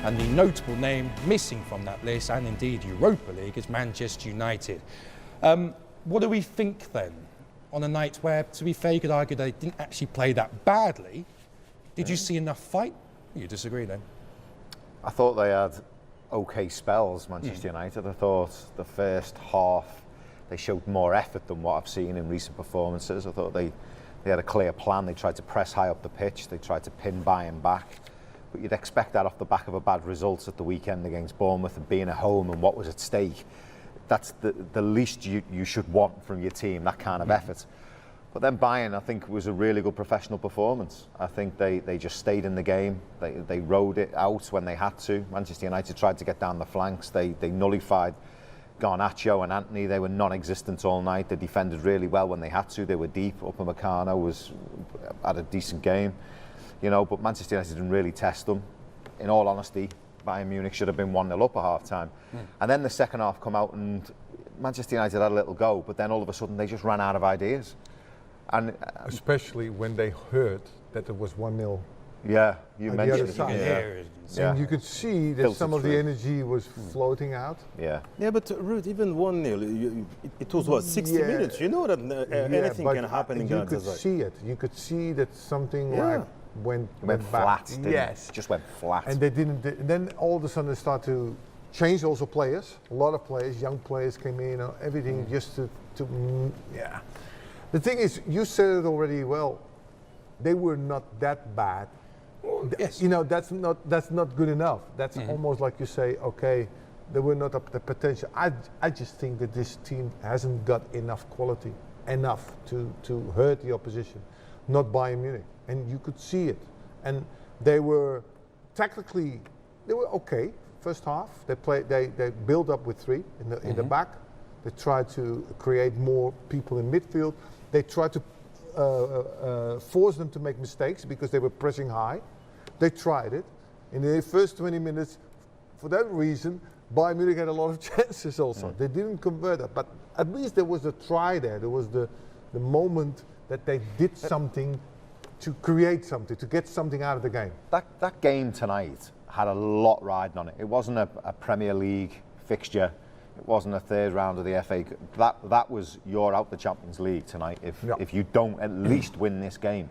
And the notable name missing from that list, and indeed Europa League, is Manchester United. What do we think then, on a night where, to be fair, you could argue they didn't actually play that badly? Did you see enough fight? You disagree then? I thought they had okay spells, Manchester United. I thought the first half they showed more effort than what I've seen in recent performances. I thought they had a clear plan. They tried to press high up the pitch. They tried to pin beIN back. But you'd expect that off the back of a bad result at the weekend against Bournemouth and being at home and what was at stake. That's the least you should want from your team, that kind of effort. But then beIN, I think, was a really good professional performance. I think they just stayed in the game. They rode it out when they had to. Manchester United tried to get down the flanks. They nullified Garnacho and Anthony. They were non-existent all night. They defended really well when they had to. They were deep. Upamecano had a decent game. You know, but Manchester United didn't really test them. In all honesty, Bayern Munich should have been 1-0 up at half-time. And then the second half come out and Manchester United had a little go, but then all of a sudden they just ran out of ideas. And especially when they heard that it was 1-0. Yeah, you mentioned it. And you could see that some of the energy was floating out. Yeah. Yeah, but Ruud, even 1-0, it was what, 60 minutes? You know that anything can happen in Galatasaray. You could see it. You could see that something like went flat. Back. Yes, just went flat. And they didn't. Then all of a sudden they start to change also players. A lot of players, young players came in, everything just to. The thing is, you said it already well. They were not that bad. Yes. You know, that's not good enough. That's almost like you say, okay, they were not up to the potential. I just think that this team hasn't got enough quality, enough to hurt the opposition. Not Bayern Munich. And you could see it. And they were tactically, they were okay. First half, they built up with three in the back. They tried to create more people in midfield. They tried to force them to make mistakes because they were pressing high. They tried it. In the first 20 minutes, for that reason, Bayern Munich had a lot of chances also. They didn't convert it, but at least there was a try there. There was the moment that they did something to create something, to get something out of the game. That game tonight had a lot riding on it. It wasn't a Premier League fixture. It wasn't a third round of the FA. That was you're out the Champions League tonight if you don't at least win this game.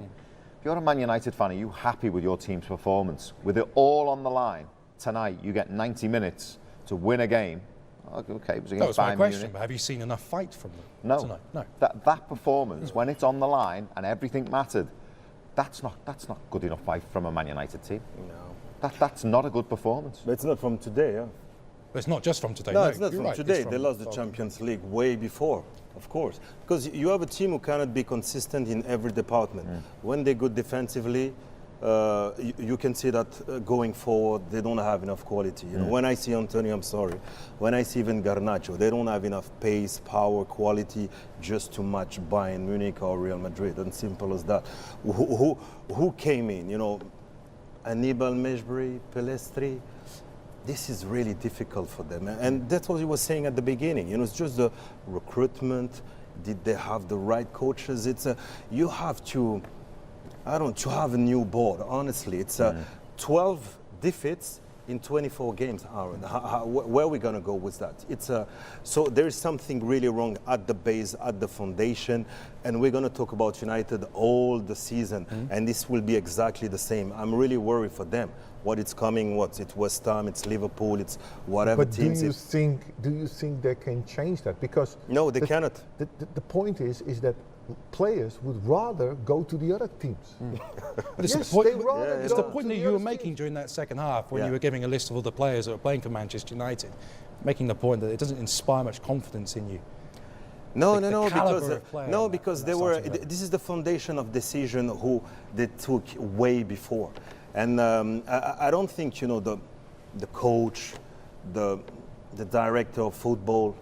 If you're a Man United fan, are you happy with your team's performance? With it all on the line tonight, you get 90 minutes to win a game. Okay, it was against Bayern Munich. That was my question, but have you seen enough fight from them tonight? No. That performance, when it's on the line and everything mattered, that's not good enough fight from a Man United team. No. That's not a good performance. But it's not from today, yeah? But it's not just from today. No, it's not from today. They lost the Champions League way before, of course. Because you have a team who cannot be consistent in every department. When they're good defensively, you can see that going forward, they don't have enough quality. You know, when I see Antonio, I'm sorry. When I see even Garnacho, they don't have enough pace, power, quality just to match Bayern Munich or Real Madrid. And simple as that. Who came in? You know, Anibal Mejbri, Pelestri. This is really difficult for them. And that's what you were saying at the beginning. You know, it's just the recruitment. Did they have the right coaches? You have to, to have a new board, honestly. It's 12 defeats in 24 games, Aaron. Where are we going to go with that? So there is something really wrong at the base, at the foundation, and we're going to talk about United all the season, and this will be exactly the same. I'm really worried for them. What it's coming, it's West Ham, it's Liverpool, it's whatever teams. But do you think they can change that? Because no, they cannot. The point is that players would rather go to the other teams. It's the point that you were making during that second half when you were giving a list of all the players that were playing for Manchester United, making the point that it doesn't inspire much confidence in you. Because they were. This is the foundation of decision who they took way before, and I don't think the coach, the director of football,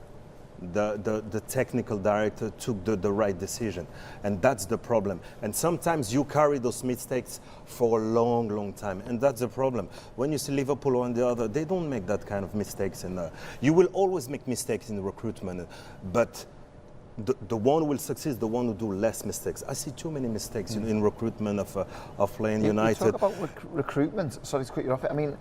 the technical director took the right decision, and that's the problem. And sometimes you carry those mistakes for a long time, and that's the problem. When you see Liverpool or the other, they don't make that kind of mistakes, and you will always make mistakes in recruitment, but the one who will succeed, the one who do less mistakes. I see too many mistakes in recruitment of playing United. You talk about recruitment. Sorry to cut you off. I mean,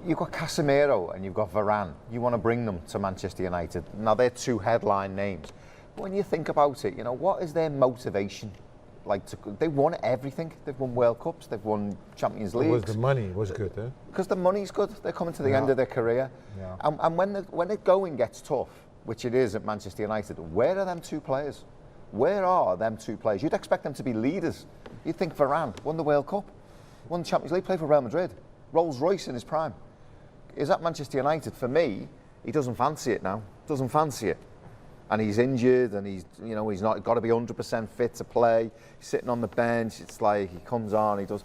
you've got Casemiro and you've got Varane. You want to bring them to Manchester United. Now, they're two headline names. But when you think about it, what is their motivation? They won everything. They've won World Cups. They've won Champions Leagues. The money was good, eh? Because the money's good. They're coming to the end of their career. Yeah. And when the going gets tough, which it is at Manchester United, where are them two players? Where are them two players? You'd expect them to be leaders. You'd think Varane won the World Cup, won the Champions League, played for Real Madrid, Rolls Royce in his prime. Is that Manchester United? For me, he doesn't fancy it now. Doesn't fancy it. And he's injured, and he's not got to be 100% fit to play. He's sitting on the bench. It's like he comes on, he does.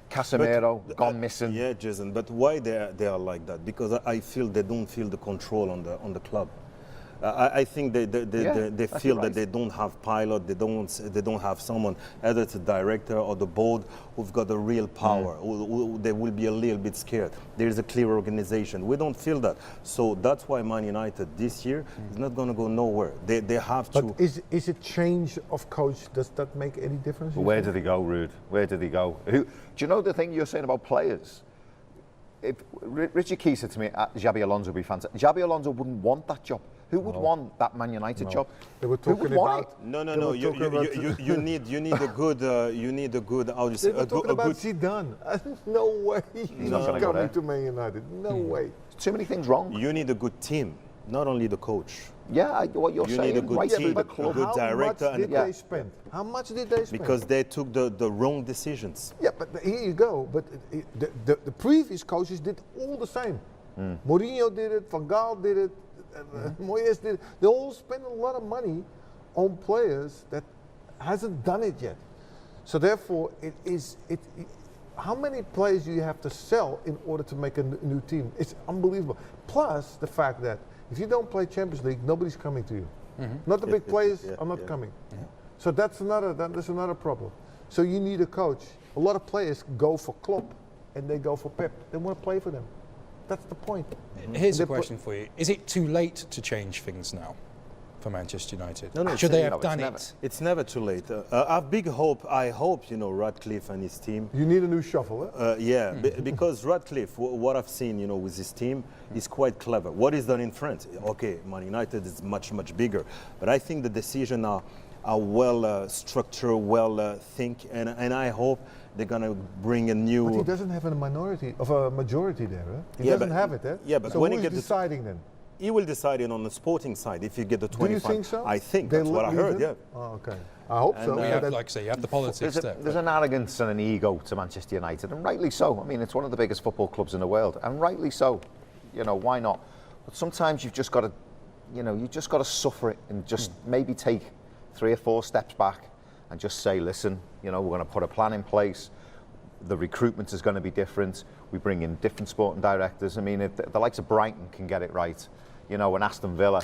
Casemiro gone missing. Yeah, Jason. But why they are like that? Because I feel they don't feel the control on the club. I think they feel right. that they don't have pilot, they don't have someone, either it's a director or the board, who've got a real power. They will be a little bit scared. There is a clear organization. We don't feel that. So that's why Man United this year is not going to go nowhere. They have to. But is it change of coach? Does that make any difference? Where did he go, Ruud? Where did he go? Do you know the thing you're saying about players? If Richie Key said to me, Xabi Alonso would be fantastic. Xabi Alonso wouldn't want that job. Who would want that Man United job? They were Who talking would want about. it? No. You need a good. How do you say? They were talking about Zidane. No way he's not gonna go there. coming to Man United. No way. Too many things wrong. You need a good team, not only the coach. Yeah, what you're You saying. need a good right team, through the a club. good director, How much and did they spend? How much did they spend? Because they took the wrong decisions. Yeah, but here you go. But the previous coaches did all the same. Mourinho did it. Van Gaal did it. Moyes did it. They all spend a lot of money on players that hasn't done it yet. So therefore, how many players do you have to sell in order to make a new team? It's unbelievable. Plus the fact that if you don't play Champions League, nobody's coming to you. Not the big players are not coming. So that's another problem. So you need a coach. A lot of players go for Klopp and they go for Pep. They want to play for them. That's the point. Here's a question for you. Is it too late to change things now for Manchester United? No, Should they have done never. it? It's never too late. I have big hope. I hope Radcliffe and his team. You need a new shuffle, eh? Because Radcliffe, what I've seen, with his team, is quite clever. What is done in France? Okay, Man United is much bigger, but I think the decisions are well structured, well think, and I hope they're gonna bring a new. But he doesn't have a majority there, eh? He Yeah, doesn't but- have it, eh? yeah, but so when who's he gets the- deciding then? He will decide it on the sporting side if you get the Do 25. you think so? I think They that's what I leave heard. him? Yeah. Oh, okay. I hope so. And, You Yeah, have, that- like I say, you have the politics there. There's an arrogance and an ego to Manchester United, and rightly so. I mean, it's one of the biggest football clubs in the world, and rightly so. Why not? But sometimes you've just got to, suffer it and just maybe take 3 or 4 steps back and just say, listen, we're going to put a plan in place. The recruitment is going to be different. We bring in different sporting directors. I mean, the likes of Brighton can get it right. And Aston Villa,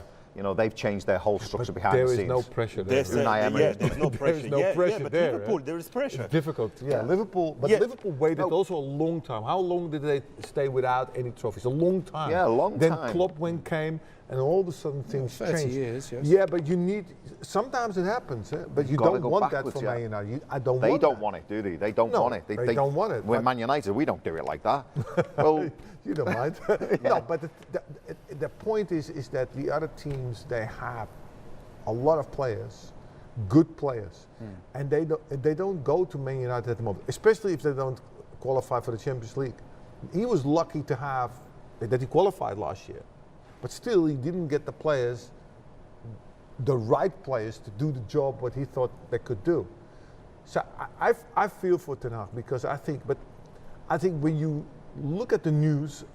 they've changed their whole structure behind there the is scenes. no pressure there. Unai Emery. There's no pressure. There's no pressure but there, Liverpool, eh? there is pressure. It's difficult. Yeah, Liverpool. But Yeah. Liverpool waited also a long time. How long did they stay without any trophies? A long time. Yeah, a long then time. Then Klopp came, and all of a sudden things 30 changed. years, yes. Yeah, but you need. Sometimes it happens, eh? But you gotta don't go want that backwards, from yeah. Man United. I don't They want don't that. want it, do they? They don't No, want it. they don't want it, We're but- Man United, we don't do it like that. Well, You don't mind. No, but the point is that the other teams, they have a lot of players, good players, and they don't go to Man United at the moment, especially if they don't qualify for the Champions League. He was lucky to have that he qualified last year, but still he didn't get the players, the right players to do the job what he thought they could do. So I feel for Ten Hag because I think when you look at the news,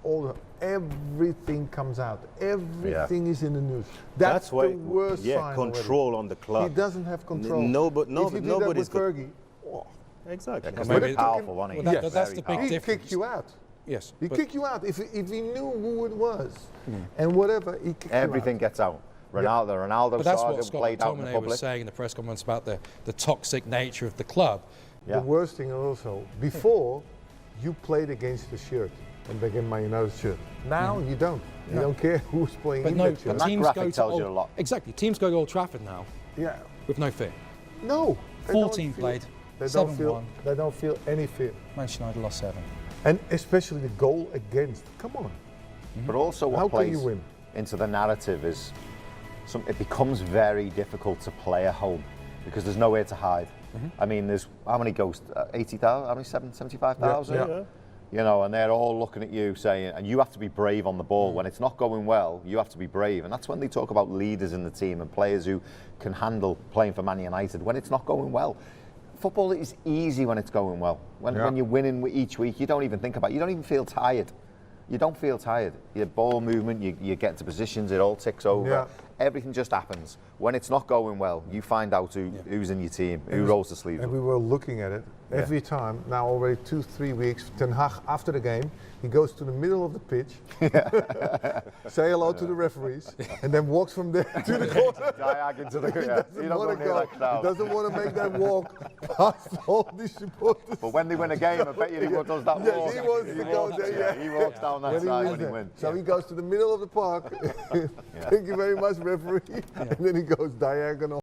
everything comes out. Everything is in the news. That's why. the worst sign Control already. on the club. He doesn't have control. If you did that nobody's with got- Fergie, oh, Exactly. because Maybe they're it- powerful, wasn't he? Well, Yes. that's the big he difference. kicked you out. Yes. He but- kicked you out if he knew who it was and whatever. He kicked Everything you out. gets out. Ronaldo But that's what saga Scott played out in the McTominay was public. saying in the press conference about the toxic nature of the club. Yeah. The worst thing also, before you played against the shirt and against Man United shirt. Now you don't. You don't care who's playing But in no, that shirt. And that teams graphic go to tells you Old, a lot. Exactly. Teams go to Old Trafford now Yeah. with no fear. No. they 14 don't feel- played, They don't 7-1. feel. They don't feel any fear. Manchester United lost 7. And especially the goal against. Come on. But also what How can plays you win? into the narrative is it becomes very difficult to play at home because there's nowhere to hide. I mean, there's how many ghosts? 80,000? How many? 75,000? Yeah. You know, and they're all looking at you saying, and you have to be brave on the ball. When it's not going well, you have to be brave. And that's when they talk about leaders in the team and players who can handle playing for Man United when it's not going well. Football is easy when it's going well. When you're winning each week, you don't even think about it. You don't even feel tired. You don't feel tired. Your ball movement, you get into positions, it all ticks over. Yeah. Everything just happens. When it's not going well, you find out who's in your team, who rolls the sleeves And up. we were looking at it every time, now already 2-3 weeks. Ten Hag, after the game, he goes to the middle of the pitch, say hello to the referees, and then walks from there to the corner. Diag into the He doesn't want to make that walk past all these supporters. But when they win a game, I bet you he does that Yes, walk. he wants to go there, He walks down that side when he wins. So he goes to the middle of the park. Thank you very much, referee. And then he goes diagonal.